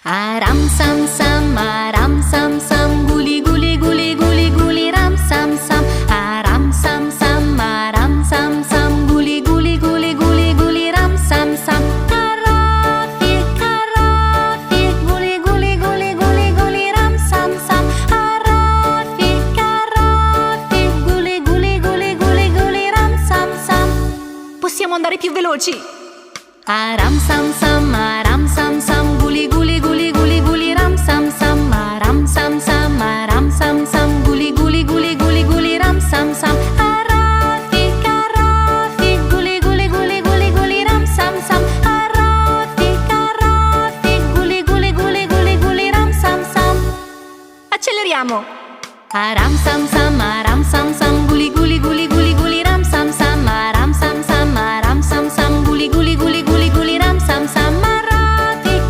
Aram sam sam, aram sam sam, guli guli guli guli guli ram sam sam. Aram sam sam, aram sam sam, guli guli guli guli guli ram sam sam. Carafi, carafi, guli guli guli guli guli ram sam sam. Carafi, carafi, guli guli guli guli guli ram sam sam. Possiamo andare più veloci? Aram sam sam, aram sam sam, guli guli guli guli guli ram sam sam. Aram sam sam, aram sam sam, guli guli guli guli guli ram sam sam. Carafi, carafi, guli guli guli guli guli ram sam sam. Carafi, carafi, guli guli guli guli guli ram sam sam. Acceleriamo! Aram sam sam, aram sam sam, guli guli guli guli guli ram sam sam. Aram sam sam, aram sam sam, guli guli